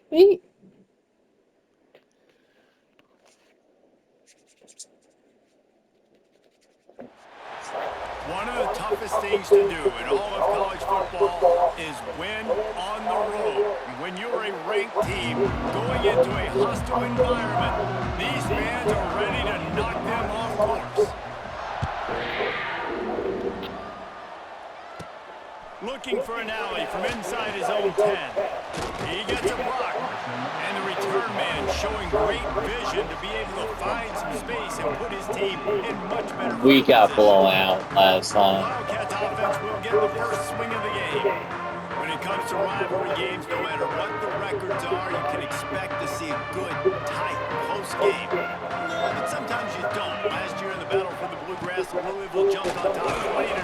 Sweet. One of the toughest things to do in all of college football is win on the road. When you're a ranked team going into a hostile environment, these fans are ready to knock them off course. Looking for an alley from inside his own 10. He gets a block. And the return man showing great vision to be able to find some space and put his team in much better position. We got blown out last time. Wildcats offense will get the first swing of the game. When it comes to rivalry games, no matter what the records are, you can expect to see a good, tight, close game. But sometimes you don't. Last year in the battle for the Bluegrass, Louisville jumped on top 20-0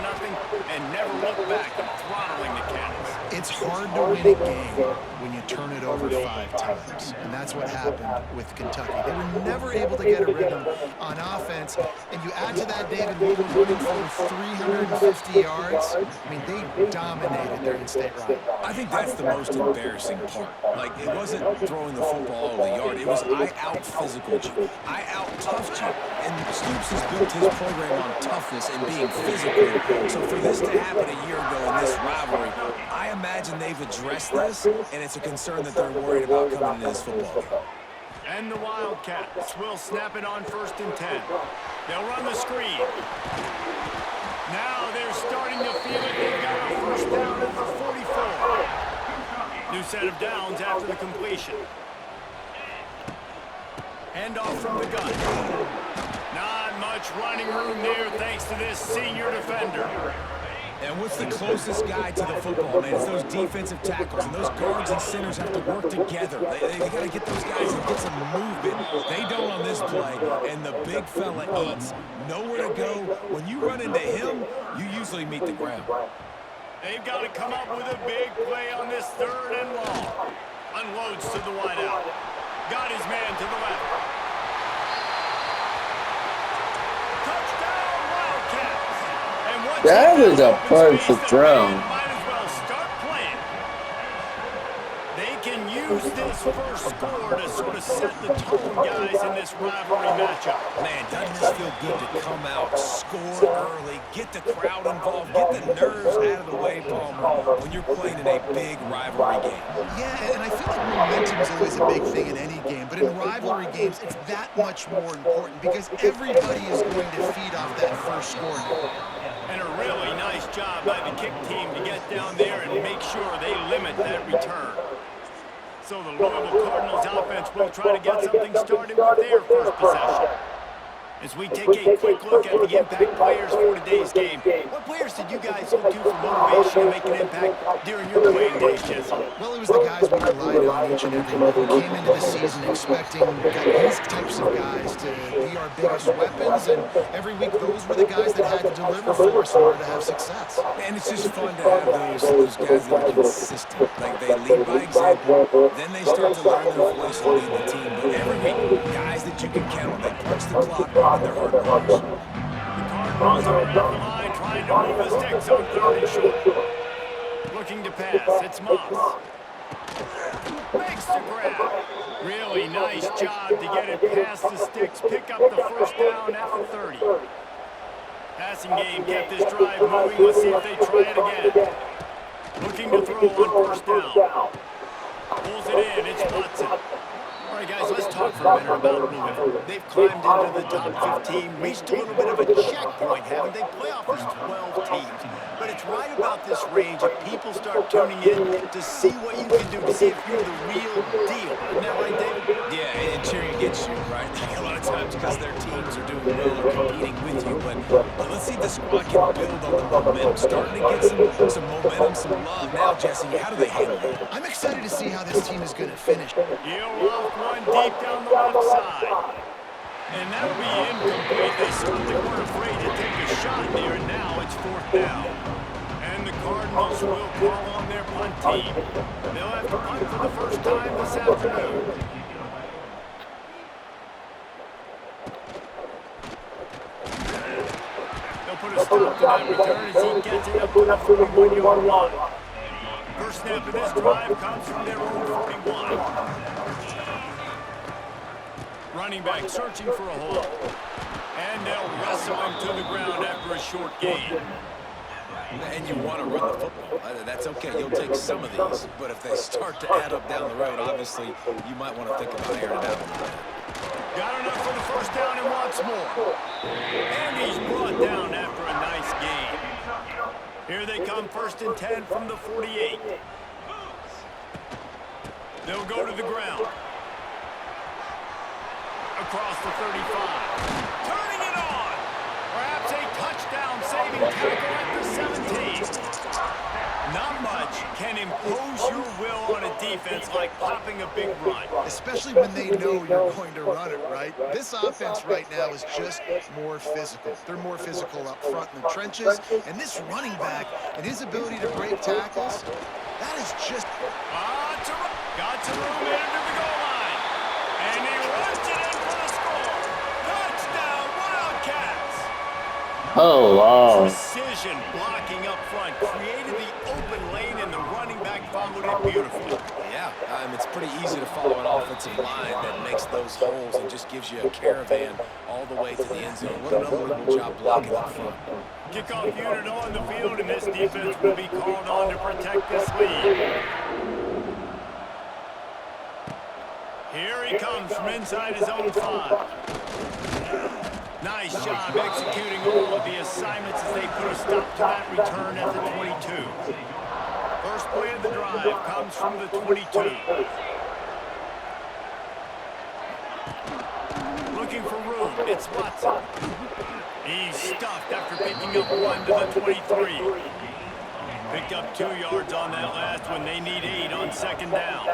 and never looked back, throttling the Cats. It's hard to win a game when you turn it over 5 times, and that's what happened with Kentucky. They were never able to get a rhythm on offense, and you add to that David Wheeler running for 350 yards. I mean, they dominated their in-state rival. I think that's the most embarrassing part. Like, it wasn't throwing the football over the yard. It was I out-physicaled you. I out-toughed you. And Stoops has built his program on toughness and being physical. So for this to happen a year ago in this rivalry, I imagine they've addressed this, and it's a concern that they're worried about coming into this football game. And the Wildcats will snap it on 1st and 10. They'll run the screen. Now they're starting to feel it. They've got a first down at the 44. New set of downs after the completion. Handoff from the gun. Not much running room there thanks to this senior defender. And what's the closest guy to the football, man? It's those defensive tackles, and those guards and centers have to work together. They got to get those guys and get some movement. They don't on this play, and the big fella eats. Nowhere to go. When you run into him, you usually meet the ground. They've got to come up with a big play on this 3rd and long. Unloads to the wideout. Got his man to the left. Touchdown, Wildcats! And once That was a perfect throw. Might as well start playing. They can use this first score to sort of set the tone, guys, in this rivalry matchup. Man, doesn't this feel good to come out, score early, get the crowd involved, get the nerves out of the way, Palmer, when you're playing in a big rivalry game. Yeah, and I feel like momentum is always a big thing in any game, but in rivalry games, it's that much more important because everybody is going to feed off that first score now. And a really nice job by the kick team to get down there and make sure they limit that return. So the Louisville Cardinals offense will try to get something started with their first possession. As we take a quick look at the impact players for today's game, what players did you guys look to for motivation to make an impact during your playing days, Jesse? Well, it was the guys we relied on each and every week. We came into the season expecting these types of guys to be our biggest weapons, and every week those were the guys that had to deliver for us in order to have success. And it's just fun to have those guys that are consistent. Like, they lead by example, then they start to learn their voice and lead the team. But every week, guys that you can count on, they punch the clock, and they're hard runners. The Cardinals are on the line trying to move the sticks on 3rd and short. Looking to pass, it's Moss. Makes the grab. Really nice job to get it past the sticks, pick up the first down at the 30. Passing game kept this drive moving. Let's see if they try it again. Looking to throw on 1st down. Pulls it in, it's Watson. All right, guys, let's talk for a minute about Louisville. They've climbed into the top 15, reached a little bit of a checkpoint, haven't they? Playoff is 12 teams. But it's right about this range that people start tuning in to see what you can do, to see if you're the real deal. Isn't that right, David? Yeah, and cheering against you, right? A lot of times because their teams are doing well or competing with you. But let's see if the squad can build on the momentum. Starting to get some momentum, some love. Now, Jesse, how do they handle it? I'm excited to see how this team is going to finish. He'll off one deep down the left side. And that'll be incomplete. They certainly weren't afraid to take a shot there, and now it's 4th down. And the Cardinals will call on their punt team. They'll have to punt for the first time this afternoon. They'll put a stop to that return as he gets it up to the 41-yard line. First snap of this drive comes from their own 41. Running back searching for a hole. And they'll wrestle him to the ground after a short gain. And you want to run the football. That's okay. You'll take some of these. But if they start to add up down the road, obviously, you might want to think about airing it out. Got enough for the first down and wants more. And he's brought down after a nice gain. Here they come, 1st and 10 from the 48. They'll go to the ground. Across the 35. Turning it on. Perhaps a touchdown-saving tackle at the 17. Not much can impose your will on a defense like popping a big run. Especially when they know you're going to run it, right? This offense right now is just more physical. They're more physical up front in the trenches. And this running back and his ability to break tackles, that is just... Got some room into the goal line. And he runs it in for the score. Touchdown, Wildcats. Oh, wow. Precision blocking up front created the open lane, and the running back followed it beautifully. Yeah, it's pretty easy to follow an offensive line that makes those holes and just gives you a caravan all the way to the end zone. What an unbelievable job blocking up front. Kickoff unit on the field, and this defense will be called on to protect this lead. Here he comes from inside his own 5. Nice job executing all of the assignments as they put a stop to that return at the 22. First play of the drive comes from the 22. Looking for room, it's Watson. He's stuffed after picking up 1 to the 23. Picked up 2 yards on that last one. They need 8 on 2nd down.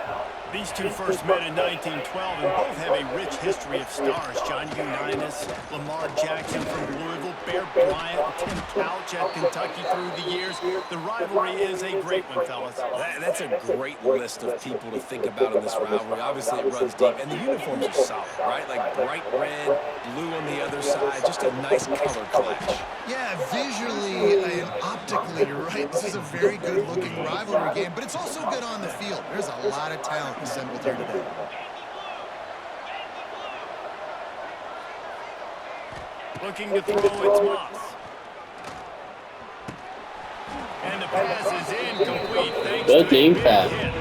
These two first met in 1912 and both have a rich history of stars. John Unitas, Lamar Jackson from Louisville, Bear Bryant, Tim Couch at Kentucky through the years. The rivalry is a great one, fellas. That's a great list of people to think about in this rivalry. Obviously, it runs deep, and the uniforms are solid, right? Like bright red, blue on the other side, just a nice color clash. Yeah, visually and optically, you're right. This is a very good-looking rivalry game, but it's also good on the field. There's a lot of talent assembled here today. Looking to throw, it's Moss. And the pass is incomplete. Thanks Good to game a pass. big hit.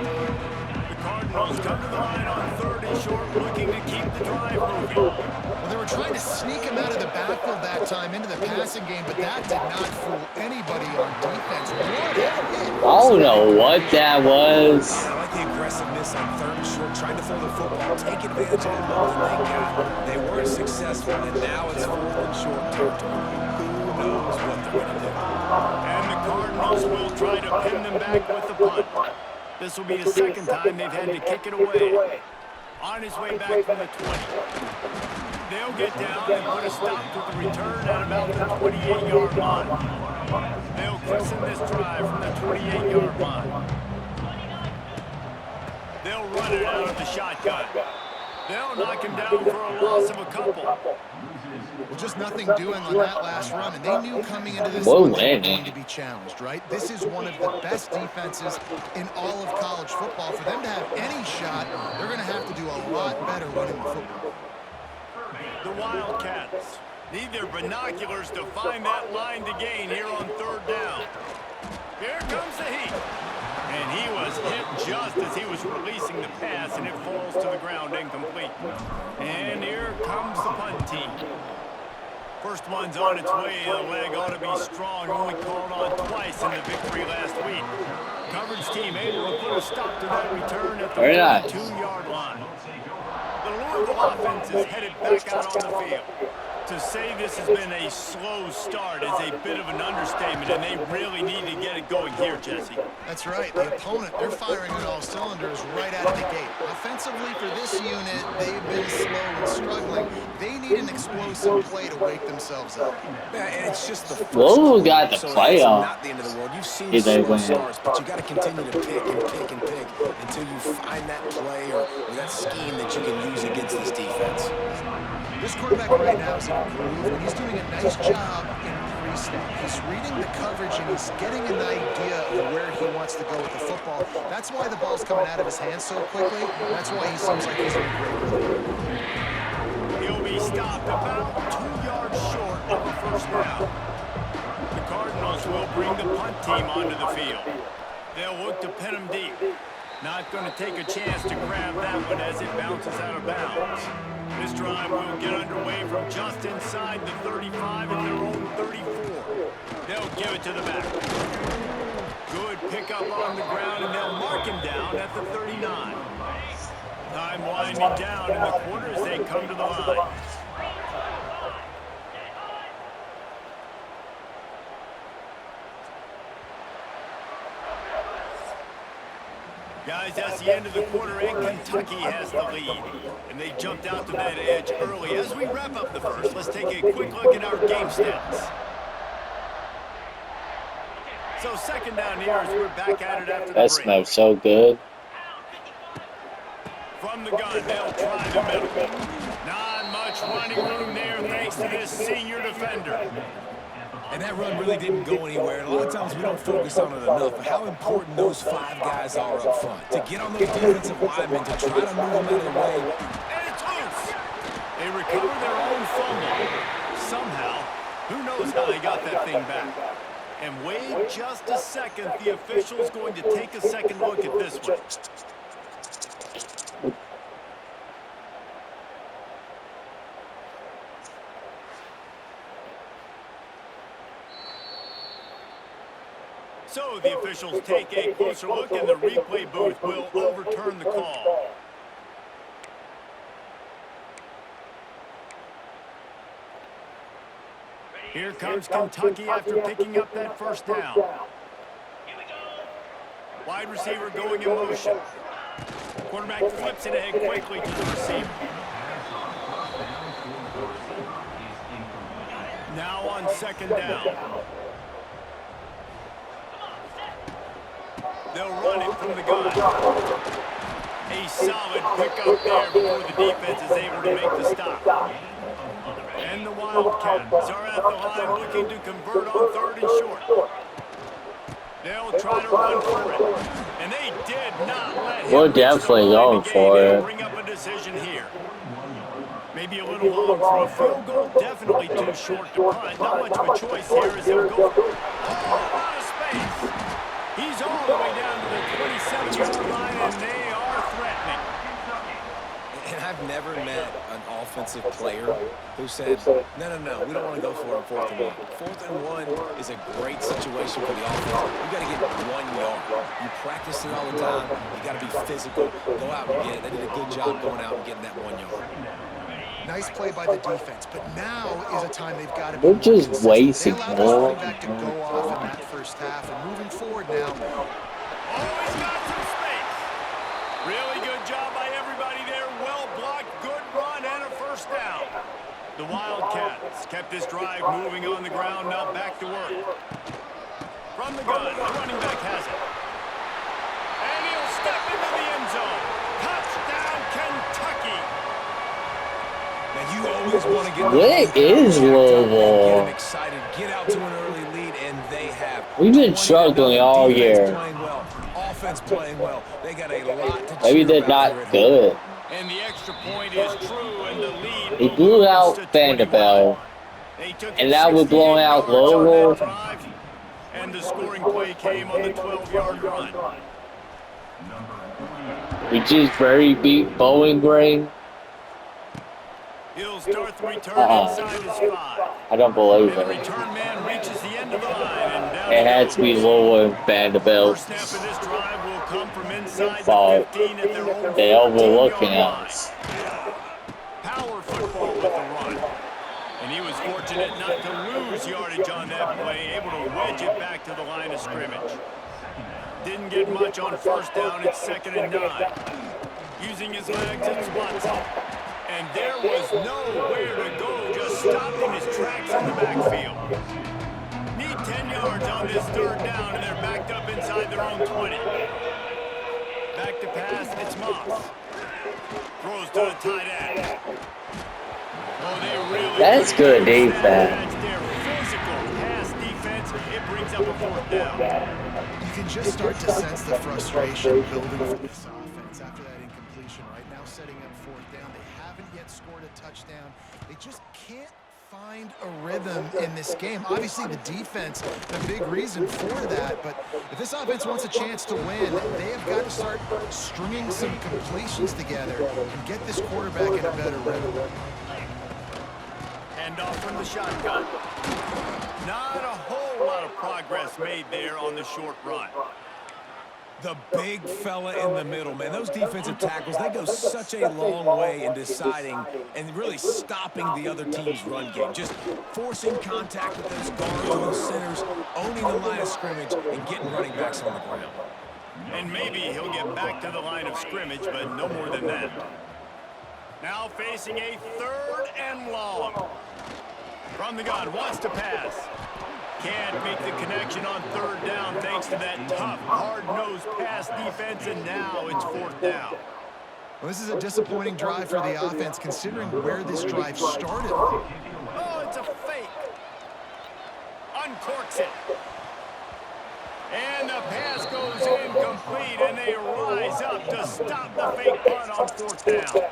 The Cardinals come to the line on 3rd and short, looking to keep the drive moving. Well, they were trying to sneak him out of the backfield that time into the passing game, but that did not fool anybody on defense. I don't know what that was. I like the aggressiveness on 3rd and short, trying to throw the football, take advantage of the moment they got. They weren't successful, and now it's 4th and short territory. Who knows what they're going to do? And the Cardinals will try to pin them back with the punt. This will be the 2nd time they've had to kick it away. On his way back from the 20. They'll get down and put a stop to the return at about the 28-yard line. They'll christen this drive from the 28-yard line. They'll run it out of the shotgun. They'll knock him down for a loss of a couple. Well, just nothing doing on that last run, and they knew coming into this Whoa, one they were man. going to be challenged, right? This is one of the best defenses in all of college football. For them to have any shot, they're going to have to do a lot better running the football. The Wildcats need their binoculars to find that line to gain here on 3rd down. Here comes the heat. And he was hit just as he was releasing the pass, and it falls to the ground incomplete. And here comes the punt team. First one's on its way. The leg ought to be strong. Only called on twice in the victory last week. Coverage team able to put a stop to that return at the 32-yard line. The Louisville offense is headed back out on the field. To say this has been a slow start is a bit of an understatement, and they really need to get it going here, Jesse. That's right. The opponent, they're firing on all cylinders right out of the gate. Offensively for this unit, they've been slow and struggling. They need an explosive play to wake themselves up. Yeah, and it's just the first Louisville got the so play that's off. not the end of the world. You've seen Did they slow win? starts, but you got to continue to pick and pick and pick until you find that play or that scheme that you can use against this defense. This quarterback right now is in a groove, and he's doing a nice job in pre-snap. He's reading the coverage, and he's getting an idea of where he wants to go with the football. That's why the ball's coming out of his hands so quickly. That's why he seems like he's in a great rhythm. He'll be stopped about 2 yards short of a first down. The Cardinals will bring the punt team onto the field. They'll look to pin him deep. Not going to take a chance to grab that one as it bounces out of bounds. This drive will get underway from just inside the 35 at their own 34. They'll give it to the back. Good pickup on the ground, and they'll mark him down at the 39. Time winding down in the quarter as they come to the line. Guys, that's the end of the quarter, and Kentucky has the lead. And they jumped out to that edge early. As we wrap up the first, let's take a quick look at our game stats. So second down here as we're back at it after the break. That smells so good. From the gun, they'll try the middle. Not much running room there thanks to this senior defender. And that run really didn't go anywhere. And a lot of times we don't focus on it enough, but how important those 5 guys are up front. To get on those defensive linemen, to try to move them out of the way. And it's loose. They recover their own fumble. Somehow, who knows how they got that thing back. And wait just a second. The official's going to take a second look at this one. So the officials take a closer look, and the replay booth will overturn the call. Here comes Kentucky after picking up that first down. Wide receiver going in motion. Quarterback flips it ahead quickly to the receiver. Now on second down. They'll run it from the gun. A solid pickup there before the defense is able to make the stop. And the Wildcats are at the line looking to convert on third and short. They'll try to run for it. And they did not let him. We're definitely going for it. Bring up a decision here. Maybe a little long for a field goal. Definitely too short to punt. Not much of a choice here as he'll go. Oh, out of space. He's all the way down to the 27-yard line, and they are threatening. And I've never met an offensive player who said, no, we don't want to go for it on 4th and 1. 4th and 1 is a great situation for the offense. You've got to get 1 yard. You practice it all the time. You got to be physical. Go out and get it. They did a good job going out and getting that 1 yard. Nice play by the defense, but now is a time they've got to be. We're just wasting more. more. Back to go off in that first half, and moving forward now. Always got some space. Really good job by everybody there. Well blocked, good run, and a first down. The Wildcats kept this drive moving on the ground. Now back to work. From the gun, the running back has it. And he'll step into the end zone. Touchdown, Kentucky. Now you always want to get Where is Louisville? Get them excited, get out to an early lead, and they have. We've been struggling all year. Playing well, offense playing well. They got a lot to Maybe they're cheer about not here at home. good. And the extra point is true, and the lead. They blew out Vanderbilt, and now we're blowing out Louisville. And the scoring play came on the 12-yard run. We just very beat Bowling Green. He'll start the return inside his 5. I don't believe And the it. return man reaches the end of the line. And down It had to be Louisville and Vanderbilt. First snap of this drive will come from inside But the 15 at their own they overlooking 14-yard line. us. Power football with the run. And he was fortunate not to lose yardage on that play, able to wedge it back to the line of scrimmage. Didn't get much on first down. It's 2nd and 9. Using his legs, it's Watson. And there was nowhere to go, just stopped in his tracks in the backfield. Need 10 yards on this third down, and they're backed up inside their own 20. Back to pass, it's Moss. Throws to the tight end. Oh, they really That's good defense. Their physical pass brings up a 4th down. You can just start to sense the frustration building for this offense after that incompletion. Right now, setting up 4th down. They haven't yet scored a touchdown. They just can't find a rhythm in this game. Obviously, the defense, the big reason for that. But if this offense wants a chance to win, they have got to start stringing some completions together and get this quarterback in a better rhythm. Hand off from the shotgun. Not a whole lot of progress made there on the short run. The big fella in the middle, man. Those defensive tackles, they go such a long way in deciding and really stopping the other team's run game. Just forcing contact with those guards and those centers, owning the line of scrimmage, and getting running backs on the ground. And maybe he'll get back to the line of scrimmage, but no more than that. Now facing a 3rd and long. From the gun, wants to pass. Can't make the connection on 3rd down thanks to that tough, hard-nosed pass defense, and now it's 4th down. Well, this is a disappointing drive for the offense, considering where this drive started. Oh, it's a fake. Uncorks it. And the pass goes incomplete, and they rise up to stop the fake punt on 4th down.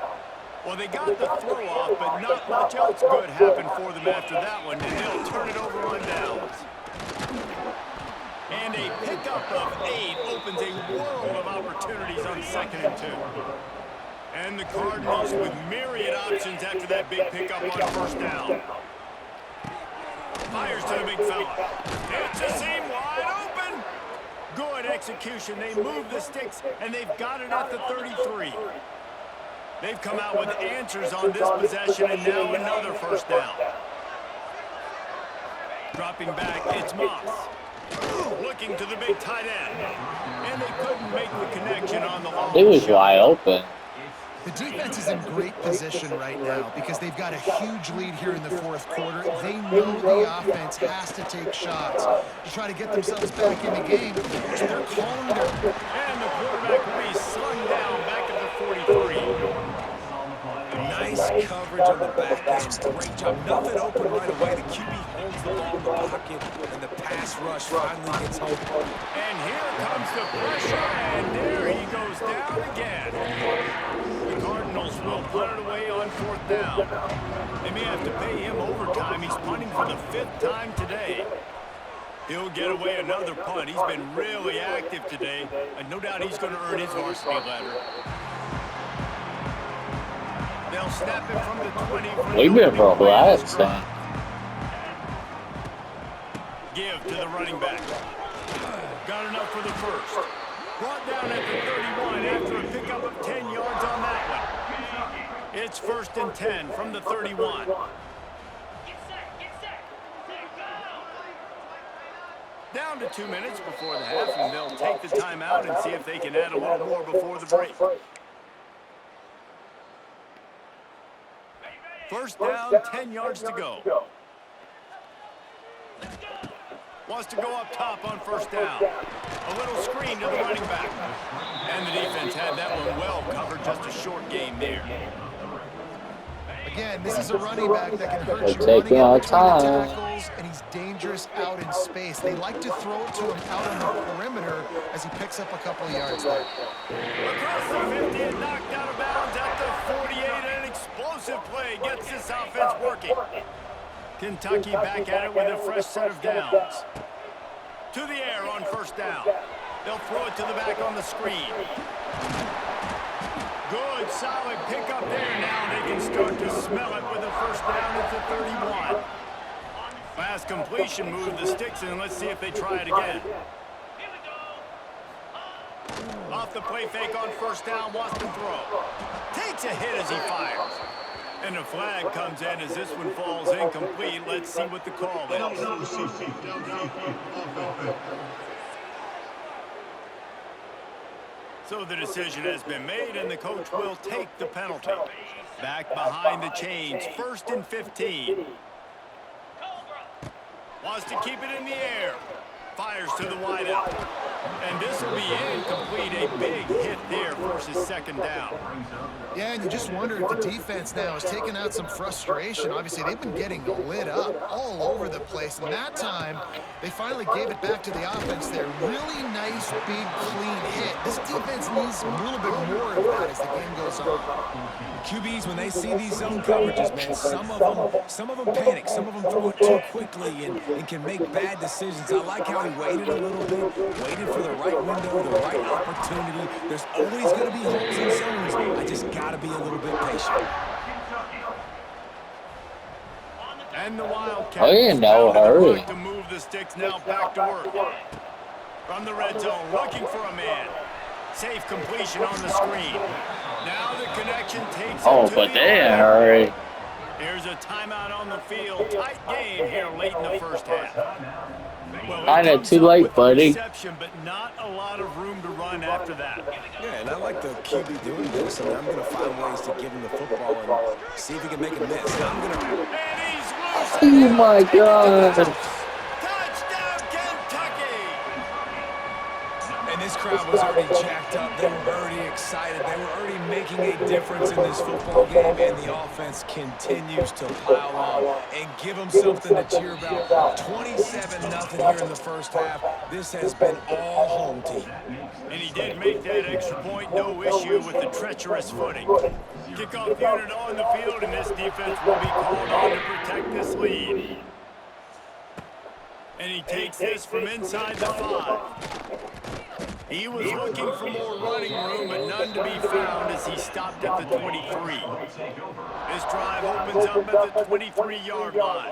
Well, they got the throw off, but not much else good happened for them after that one, and they'll turn it over on downs. And a pickup of 8 opens a world of opportunities on 2nd and 2. And the Cardinals with myriad options after that big pickup on 1st down. Fires to the big fella. It's the seam wide open. Good execution. They move the sticks, and they've got it at the 33. They've come out with answers on this possession, and now another 1st down. Dropping back, it's Moss. Looking to the big tight end. And they couldn't make the connection on the long It was shot. wide open. The defense is in great position right now because they've got a huge lead here in the 4th quarter. They know the offense has to take shots to try to get themselves back in the game. So they're calling their... And the quarterback will be slung down back at the 43. Nice coverage on the back end. Great job. Nothing open right away. The QB holds the ball in the pocket, and the pass rush finally gets home. And here comes the pressure, and there he goes down again. The Cardinals will put it away on 4th down. They may have to pay him overtime. He's punting for the 5th time today. He'll get away another punt. He's been really active today, and no doubt he's going to earn his varsity letter. They'll snap it from the 20. We've been for a blast. Give to the running back. Got enough for the 1st. Brought down at the 31 after a pickup of 10 yards on that one. It's 1st and 10 from the 31. Down to 2 minutes before the half, and they'll take the timeout and see if they can add a little more before the break. 1st down, 10 yards to go. Wants to go up top on 1st down. A little screen to the running back. And the defense had that one well covered, just a short game there. Again, this is a running back that can hurt you Taking running our in between the time. tackles, and he's dangerous out in space. They like to throw it to him out on the perimeter as he picks up a couple of yards there. Across the 50 and knocked out of bounds at the 48. An explosive play gets this offense working. Kentucky back at it with a fresh set of downs. To the air on 1st down. They'll throw it to the back on the screen. Good, solid pickup there. Now they can start to smell it with a 1st down at the 31. Fast completion, move the sticks, and let's see if they try it again. Off the play fake on 1st down, wants to throw. Takes a hit as he fires. And a flag comes in as this one falls incomplete. Let's see what the call is. So the decision has been made, and the coach will take the penalty. Back behind the chains, 1st and 15. Wants to keep it in the air. Fires to the wideout. And this will be incomplete. A big hit there versus second down. Yeah, and you just wonder if the defense now has taken out some frustration. Obviously, they've been getting lit up all over the place. And that time, they finally gave it back to the offense there. Really nice, big, clean hit. This defense needs a little bit more of that as the game goes on. QBs, when they see these zone coverages, man, some of them panic. Some of them throw it too quickly and can make bad decisions. I like how he waited a little bit, waited for the right window, the right opportunity. There's always going to be holes in zones. I just got to be a little bit patient. And the Wildcats. Oh, yeah, no hurry. To move the sticks now back to work. From the red zone, looking for a man. Safe completion on the screen. Now the connection takes Oh, but they in a hurry. Here's a timeout on the field. Tight game here late in the first half. Well, Kinda too late, buddy. But not a lot of room to run after that. Yeah, and I like the QB doing this, and I'm going to find ways to give him the football and see if he can make a miss. And I'm going to... And he's loose. Oh, my God. Touchdown, Kentucky. And this crowd was already jacked up. They were already excited. They were already making a difference in this football game, and the offense continues to pile on and give them something to cheer about. 27-0 here in the first half. This has been all home team. And he did make that extra point, no issue with the treacherous footing. Kickoff unit on the field, and this defense will be called on to protect this lead. And he takes this from inside the 5. He was looking for more running room, but none to be found as he stopped at the 23. This drive opens up at the 23-yard line.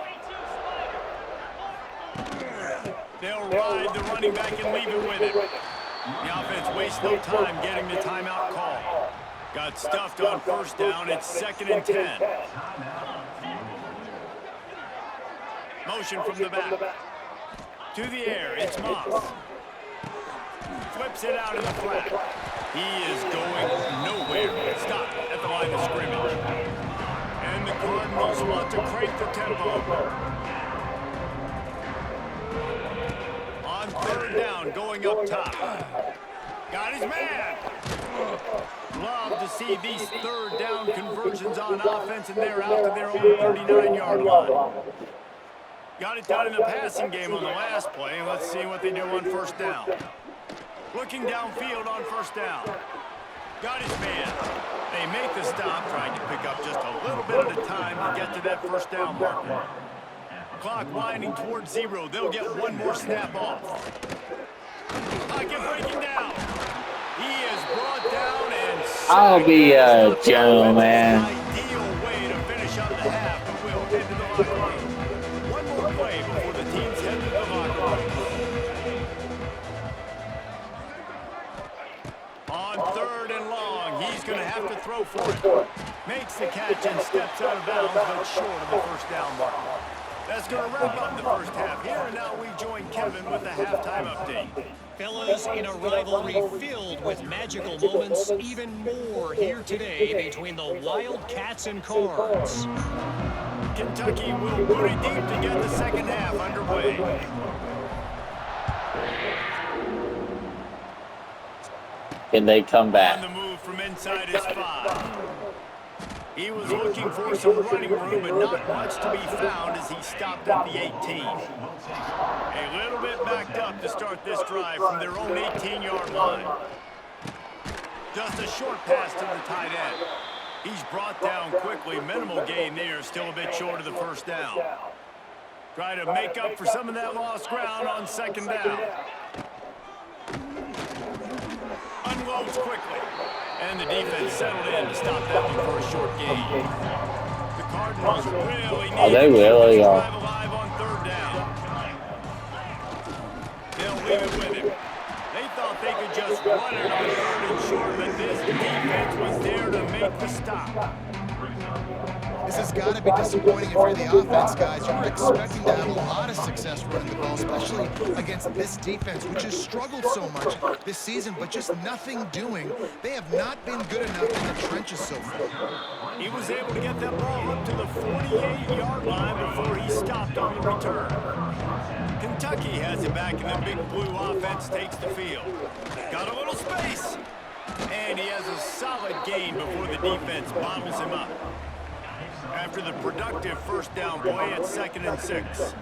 They'll ride the running back and leave it with him. The offense wastes no time getting the timeout call. Got stuffed on first down. It's 2nd and 10. Motion from the back. To the air, it's Moss. Flips it out in the flat. He is going nowhere. Stop at the line of scrimmage. And the Cardinals want to crank the tempo. On 3rd down, going up top. Got his man. Love to see these 3rd down conversions on offense, and they're out to their own 39-yard line. Got it done in the passing game on the last play. Let's see what they do on 1st down. Looking downfield on 1st down. Got his man. They make the stop, trying to pick up just a little bit at a time to get to that 1st down marker. Clock winding towards 0. They'll get one more snap off. Pocket breaking down. He is brought down and... I'll be a gentleman. Ideal way to finish up the half, but we'll head to the locker room. One more play before the teams head to the locker room. On 3rd and long, he's going to have to throw for it. Makes the catch and steps out of bounds, but short of the 1st down mark. That's going to wrap up the first half. Here and now we join Kevin with the halftime update. Fellas, in a rivalry filled with magical moments, even more here today between the Wildcats and Cards. Kentucky will boot it deep to get the second half underway. Can they come back? On the move from inside his 5. He was looking for some running room, but not much to be found as he stopped at the 18. A little bit backed up to start this drive from their own 18-yard line. Just a short pass to the tight end. He's brought down quickly. Minimal gain there, still a bit short of the 1st down. Try to make up for some of that lost ground on 2nd down. Unloads quickly. And the defense settled in to stop that one for a short gain. The Cardinals really need to keep this drive alive on 3rd down. They'll leave it with him. They thought they could just run it on 3rd and short, but this defense was there to make the stop. This has got to be disappointing if you're the offense, guys. You were expecting to have a lot of success running the ball, especially against this defense, which has struggled so much this season, but just nothing doing. They have not been good enough in the trenches so far. He was able to get that ball up to the 48-yard line before he stopped on the return. Kentucky has it back, and the big blue offense takes the field. Got a little space. And he has a solid gain before the defense bottles him up. After the productive first down play at 2nd and 6.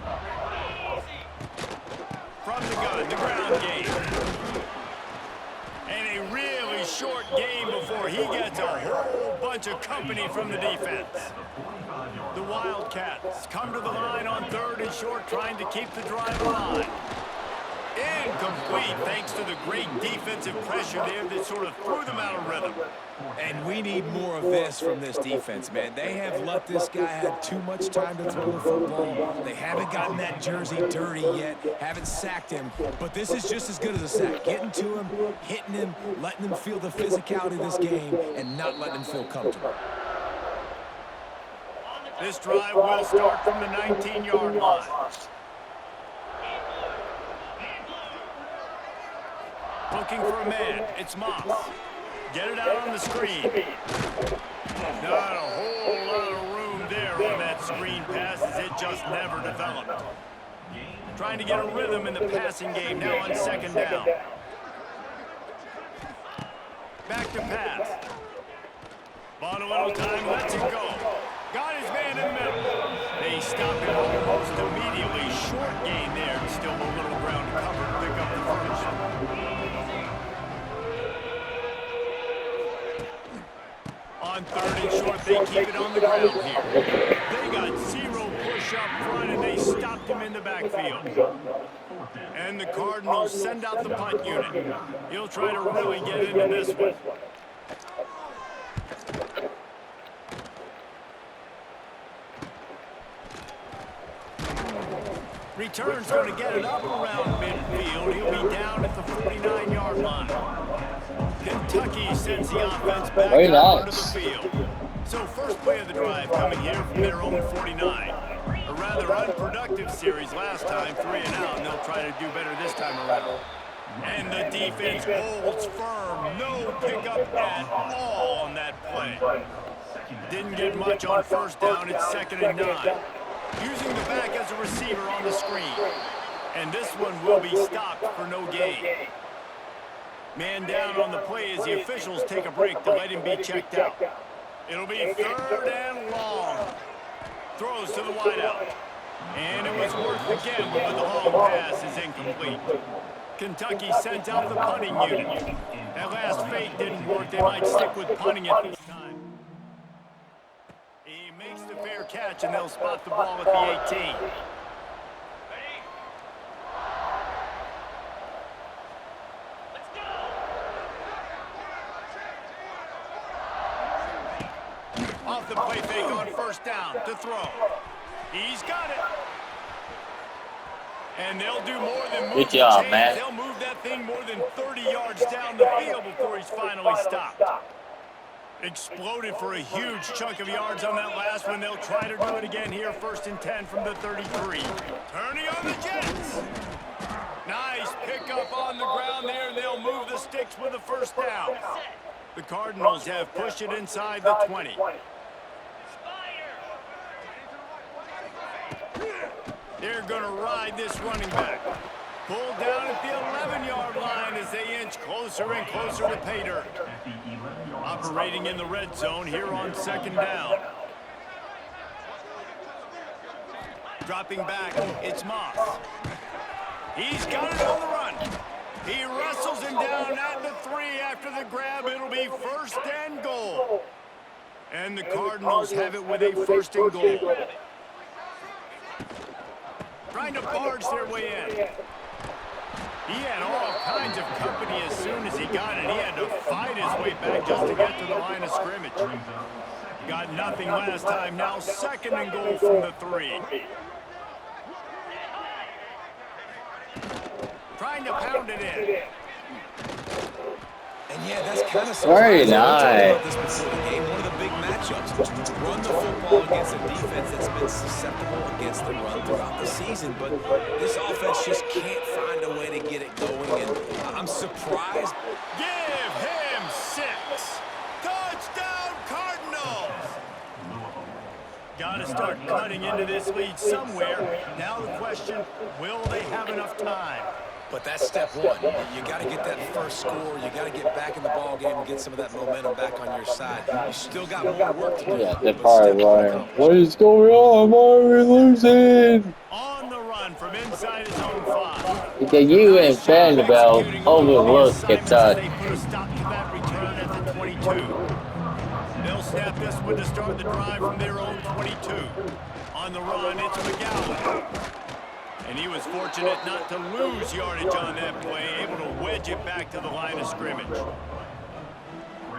From the gun, the ground game. And a really short game before he gets a whole bunch of company from the defense. The Wildcats come to the line on 3rd and short, trying to keep the drive alive. Incomplete, thanks to the great defensive pressure there that sort of threw them out of rhythm. And we need more of this from this defense, man. They have let this guy have too much time to throw the football. They haven't gotten that jersey dirty yet, haven't sacked him. But this is just as good as a sack. Getting to him, hitting him, letting him feel the physicality of this game, and not letting him feel comfortable. This drive will start from the 19-yard line. Looking for a man. It's Moss. Get it out on the screen. Not a whole lot of room there on that screen pass, as it just never developed. Trying to get a rhythm in the passing game now on 2nd down. Back to pass. Bought a little time, lets it go. Got his man in the middle. They stop him almost immediately. Short gain there, still a little ground to cover to pick up the first. On 3rd and short, they keep it on the ground here. They got 0 push up front, and they stopped him in the backfield. And the Cardinals send out the punt unit. He'll try to really get into this one. Return's going to get it up around midfield. He'll be down at the 49-yard line. Kentucky sends the offense back out onto the field. So first play of the drive coming here from their own 49. A rather unproductive series last time, 3 and out, and they'll try to do better this time around. And the defense holds firm. No pickup at all on that play. Didn't get much on first down. It's 2nd and 9. Using the back as a receiver on the screen. And this one will be stopped for no gain. Man down on the play as the officials take a break to let him be checked out. It'll be 3rd and long. Throws to the wideout. And it was worth the gamble, but the long pass is incomplete. Kentucky sent out the punting unit. That last fake didn't work. They might stick with punting it this time. He makes the fair catch, and they'll spot the ball at the 18. Off the play fake on first down to throw. He's got it. And they'll do more than move Good job, the chains. man. They'll move that thing more than 30 yards down the field before he's finally stopped. Exploded for a huge chunk of yards on that last one. They'll try to do it again here, 1st and 10 from the 33. Turning on the Jets. Nice pickup on the ground there. They'll move the sticks with the first down. The Cardinals have pushed it inside the 20. They're going to ride this running back. Pulled down at the 11-yard line as they inch closer and closer to pay dirt. Operating in the red zone here on 2nd down. Dropping back, it's Moss. He's got it on the run. He wrestles him down at the 3 after the grab. It'll be 1st and goal. And the Cardinals have it with a 1st and goal. Trying to barge their way in. He had all kinds of company as soon as he got it. He had to fight his way back just to get to the line of scrimmage. Got nothing last time. Now 2nd and goal from the 3. Trying to pound it in. And yeah, that's kind of very nice. This game, one of the big matchups. Run the football against a defense that's been susceptible against the run throughout the season, but this offense just can't find a way to get it going, and I'm surprised. Give him 6. Touchdown, Cardinals! Got to start cutting into this lead somewhere. Now the question, will they have enough time? But that's step one. You got to get that first score. You got to get back in the ball game and get some of that momentum back on your side. You still got more work to do. Yeah, they're probably running. What is going on? Why are we losing? On the run from inside his own 5. Because you and Vanderbilt overlooked Kentucky. They put a stop to that return at the 22. They'll snap this one to start the drive from their own 22. On the run, it's McGowan. And he was fortunate not to lose yardage on that play, able to wedge it back to the line of scrimmage.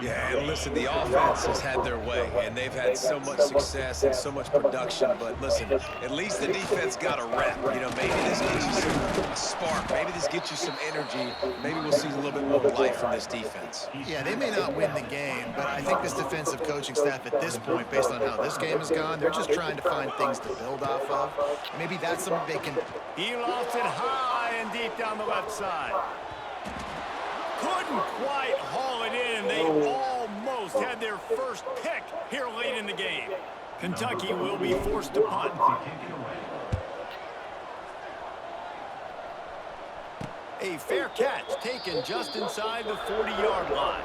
Yeah, and listen, the offense has had their way, and they've had so much success and so much production. But listen, at least the defense got a rep. You know, maybe this gets you some spark. Maybe this gets you some energy. Maybe we'll see a little bit more life from this defense. Yeah, they may not win the game, but I think this defensive coaching staff at this point, based on how this game has gone, they're just trying to find things to build off of. Maybe that's something they can. He lost it high and deep down the left side. Couldn't quite haul it in. They almost had their first pick here late in the game. Kentucky will be forced to punt. A fair catch taken just inside the 40-yard line.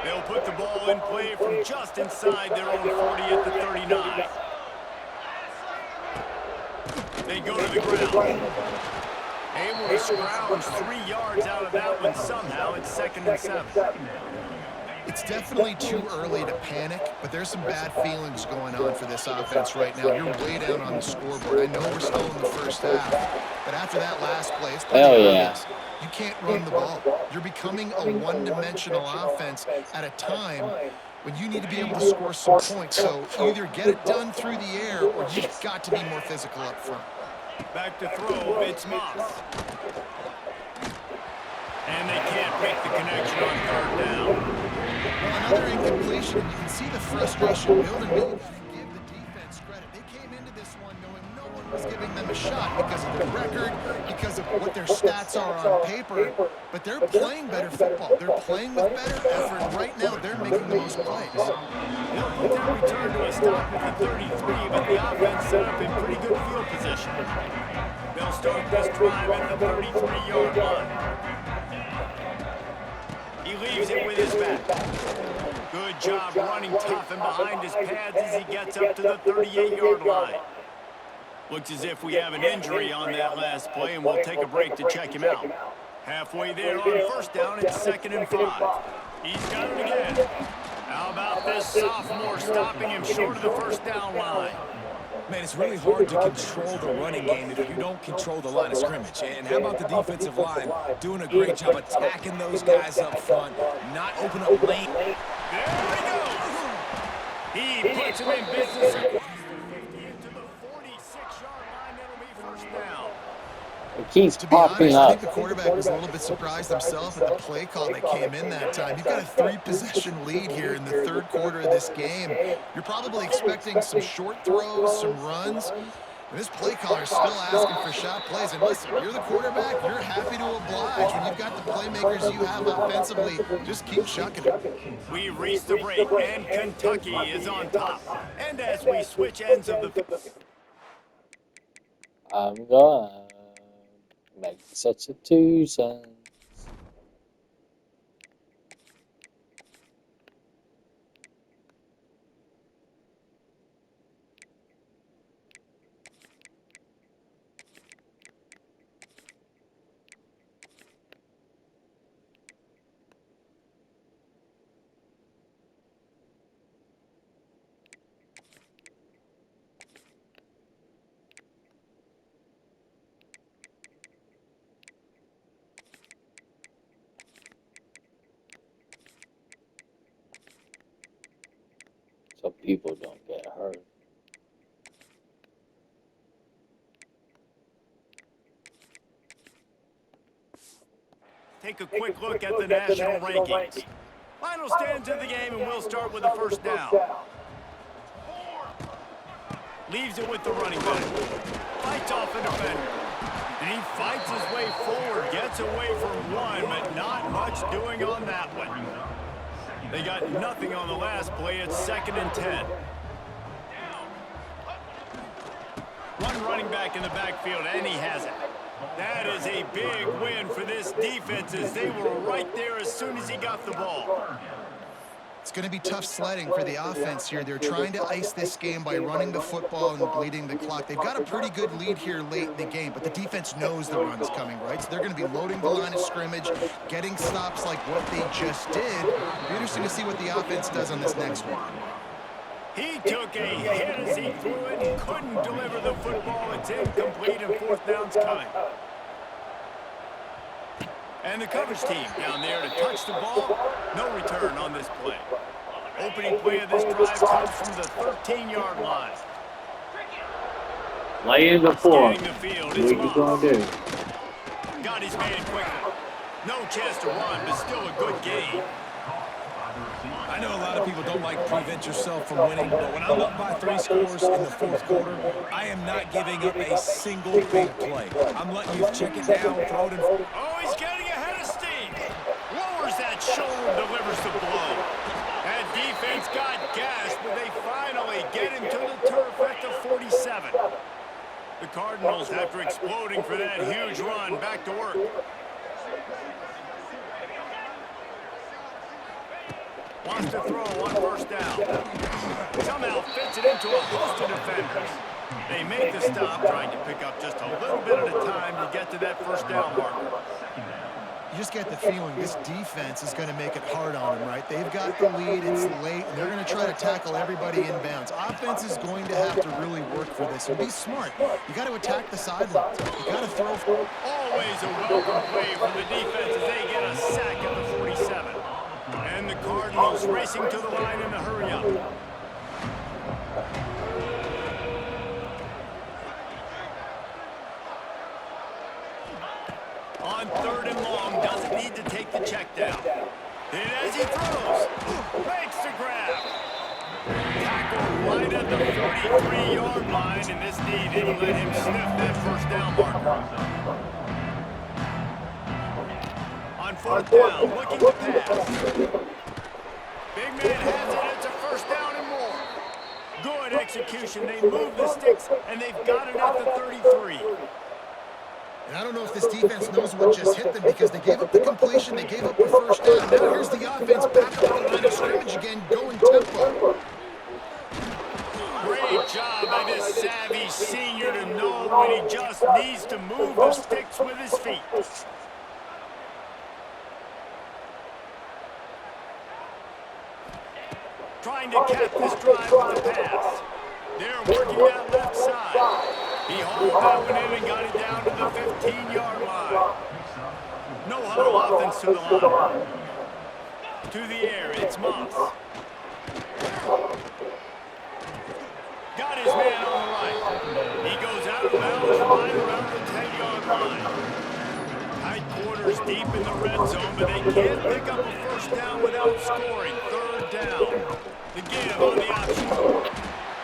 They'll put the ball in play from just inside their own 40 at the 39. They go to the ground. Able to scrounge 3 yards out of that one somehow. It's 2nd and 7. It's definitely too early to panic, but there's some bad feelings going on for this offense right now. You're way down on the scoreboard. I know we're still in the first half, but after that last play, it's pretty obvious. You can't run the ball. You're becoming a one-dimensional offense at a time when you need to be able to score some points. So either get it done through the air or you've got to be more physical up front. Back to throw, it's Moss. And they can't make the connection on 3rd down. Well, another incompletion, and you can see the frustration building. But you got to give the defense credit. They came into this one knowing no one was giving them a shot because of their record, because of what their stats are on paper. But they're playing better football. They're playing with better effort. And right now, they're making the most plays. They'll put that return to a stop at the 33, but the offense set up in pretty good field position. They'll start this drive at the 33-yard line. He leaves it with his back. Good job running tough and behind his pads as he gets up to the 38-yard line. Looks as if we have an injury on that last play, and we'll take a break to check him out. Halfway there on 1st down, it's 2nd and 5. He's got it again. How about this sophomore stopping him short of the 1st down line? Man, it's really hard to control the running game if you don't control the line of scrimmage. And how about the defensive line doing a great job attacking those guys up front, not opening up lane. There he goes. He puts him in business. Into the 46-yard line, that'll be 1st down. It keeps To be popping honest, I up. think the quarterback was a little bit surprised himself at the play call that came in that time. You've got a 3-possession lead here in the 3rd quarter of this game. You're probably expecting some short throws, some runs. And this play caller is still asking for shot plays. And listen, you're the quarterback. You're happy to oblige. When you've got the playmakers you have offensively, just keep chucking it. We reach the break, and Kentucky is on top. And as we switch ends of the... I'm gonna make substitutions. So people don't get hurt. take a quick look at the national rankings. Final stands of the game, and we'll start with the first down. Leaves it with the running back. Fights off a defender. And he fights his way forward, gets away from one, but not much doing on that one. They got nothing on the last play. It's 2nd and 10. One running back in the backfield, and he has it. That is a big win for this defense as they were right there as soon as he got the ball. It's going to be tough sledding for the offense here. They're trying to ice this game by running the football and bleeding the clock. They've got a pretty good lead here late in the game, but the defense knows the run's coming, right? So they're going to be loading the line of scrimmage, getting stops like what they just did. It'll be interesting to see what the offense does on this next one. He took a hit as he threw it and couldn't deliver the football. It's incomplete, and 4th down's coming. And the coverage team down there to touch the ball. No return on this play. Opening play of this drive comes from the 13-yard line. Lay in the floor. Scanning the field, What it's you gonna do? Got his man quickly. No chance to run, but still a good game. I know a lot of people don't like prevent yourself from winning, but when I'm up by 3 scores in the 4th quarter, I am not giving up a single big play. I'm letting you check it down, throw it in. Oh, he's getting ahead of steam. Lowers that shoulder, delivers the blow. That defense got gassed, but they finally get him to the turf at the 47. The Cardinals, after exploding for that huge run, back to work. Wants to throw on 1st down. Somehow fits it into a host of defenders. They make the stop, trying to pick up just a little bit at a time to get to that 1st down marker. You just get the feeling this defense is going to make it hard on them, right? They've got the lead, it's late, and they're going to try to tackle everybody inbounds. Offense is going to have to really work for this and be smart. You got to attack the sidelines. You got to throw. Always a welcome play from the defense as they get a sack at the 47. And the Cardinals racing to the line in a hurry-up. On 3rd and long, doesn't need to take the check down. And as he throws, makes the grab. Tackle right at the 43-yard line, and this knee didn't let him sniff that 1st down marker. On 4th down, looking to pass. Big man has it. It's a 1st down and more. Good execution. They move the sticks, and they've got it at the 33. And I don't know if this defense knows what just hit them because they gave up the completion, they gave up the 1st down. Now here's the offense back up the line of scrimmage again, going tempo. Great job by this savvy senior to know when he just needs to move the sticks with his feet. Trying to cap this drive with a pass. They're working that left side. He hauled that one in and got it down to the 15-yard line. No huddle offense to the line. To the air, it's Moss. Got his man on the right. He goes out of bounds right around the 10-yard line. Tight quarters deep in the red zone, but they can't pick up a 1st down without scoring. 3rd down. The give on the option.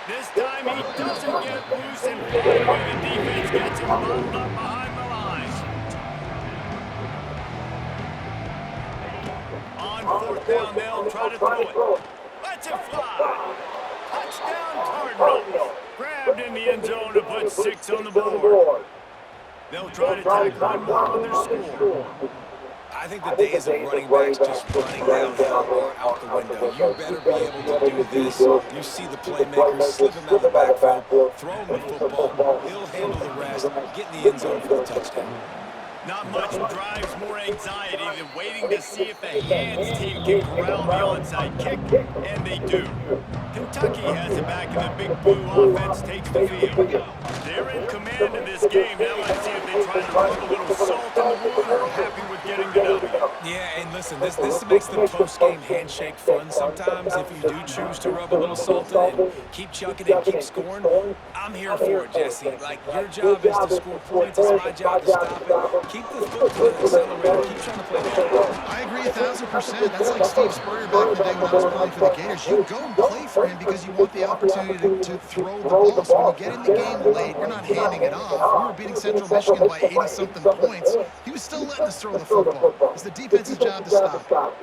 This time he doesn't get loose, and finally the defense gets him bottled up behind the line. On 4th down, they'll try to throw it. Lets it fly. Touchdown Cardinals. Grabbed in the end zone to put 6 on the board. They'll try to tack one more on their score. I think the days of running backs just running downhill are out the window. You better be able to do this. You see the playmakers slip him out of the backfield, throw him the football, he'll handle the rest, get in the end zone for the touchdown. Not much drives more anxiety than waiting to see if the hands team can corral the onside kick, and they do. Kentucky has it back, and the Big Blue offense takes the field. They're in command of this game. Now let's see if they try to rub a little salt in the wound or are happy with getting the W. Yeah, and listen, this makes the post-game handshake fun sometimes if you do choose to rub a little salt in it and keep chucking it and keep scoring. I'm here for it, Jesse. Like, your job is to score points. It's my job to stop it. Keep the foot to the accelerator. Keep trying to play the game. I agree 1,000%. That's like Steve Spurrier back in the day when I was playing for the Gators. You go and play for him because you want the opportunity to throw the ball. So when you get in the game late, you're not handing it off. We were beating Central Michigan by 80-something points. He was still letting us throw the football. It's the defense's job to stop.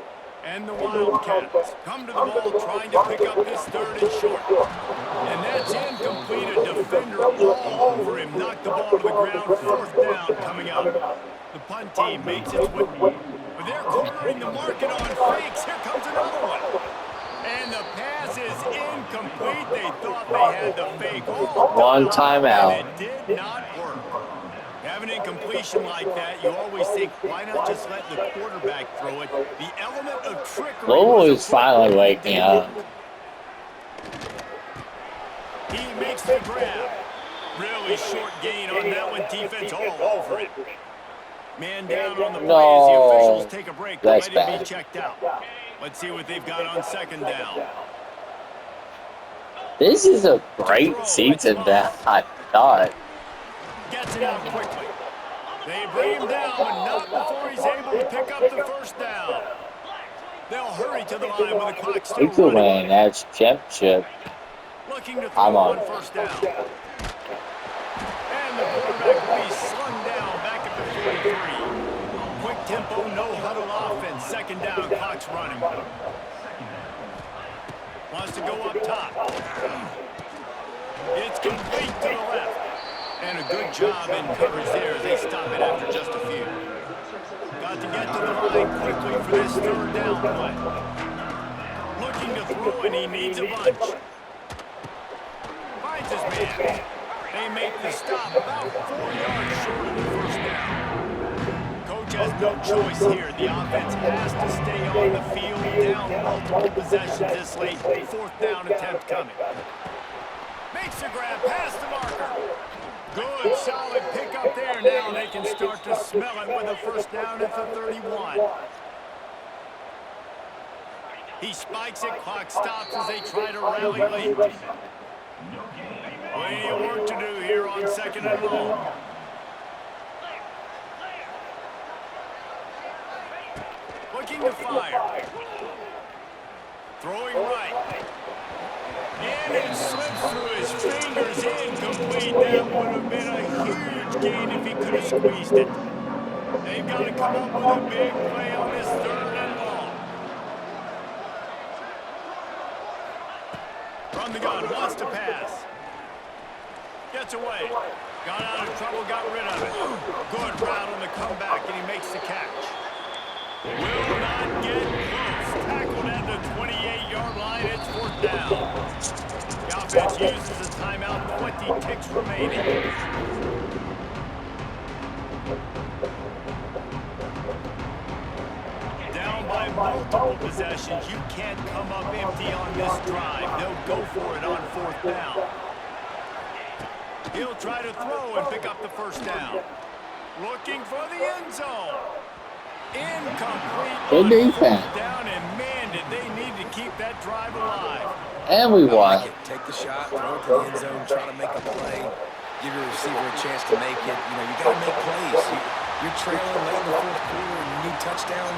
And the Wildcats come to the ball trying to pick up this third and short. And that's incomplete. A defender all over him. Knocked the ball to the ground. Fourth down coming up. The punt team makes its way. But they're cornering the market on fakes. Here comes another one. And the pass is incomplete. They thought they had the fake all One timeout. and it did not work. Have an incompletion like that, you always think, why not just let the quarterback throw it? The element of trickery. Louisville is finally waking up. He makes the grab. Really short gain on that one. Defense all over it. Man down on the play as the officials take a break. That's Let him bad. be checked out. Let's see what they've got on second down. This is a great season that I thought. Gets it out quickly. They bring him down, but not before he's able to pick up the first down. They'll hurry to the line with the clock still We could running. win that championship. Looking to I'm throw on. on first down. And the quarterback will be slung down back at the 43. Quick tempo, no huddle offense. Second down, clock's running. Wants to go up top. It's complete to the left. And a good job in coverage there as they stop it after just a few. Got to get to the line quickly for this third down play. Looking to throw, and he needs a bunch. Finds his man. They make the stop about 4 yards short of the first down. Coach has no choice here. The offense has to stay on the field, down multiple possessions this late. Fourth down attempt coming. Makes a grab past the marker. Good, solid pickup there. Now they can start to smell it with a first down at the 31. He spikes it. Clock stops as they try to rally late. Plenty of work to do here on second and long. Looking to fire. Throwing right. And it slips through his fingers, incomplete. That would have been a huge gain if he could have squeezed it. They've got to come up with a big play on this third and long. From the gun, wants to pass. Gets away. Got out of trouble, got rid of it. Good route on the comeback, and he makes the catch. Will not get close. Tackled at the 28-yard line. It's fourth down. The offense uses a timeout. 20 ticks remaining. Down by multiple possessions. You can't come up empty on this drive. They'll go for it on fourth down. He'll try to throw and pick up the first down. Looking for the end zone. Incomplete. Good defense. Down, and man, did they need to keep that drive alive. And we I won. like it. Take the shot, throw it to the end zone, try to make a play, give your receiver a chance to make it. You know, you got to make plays. You're trailing late in the fourth quarter and you need touchdowns.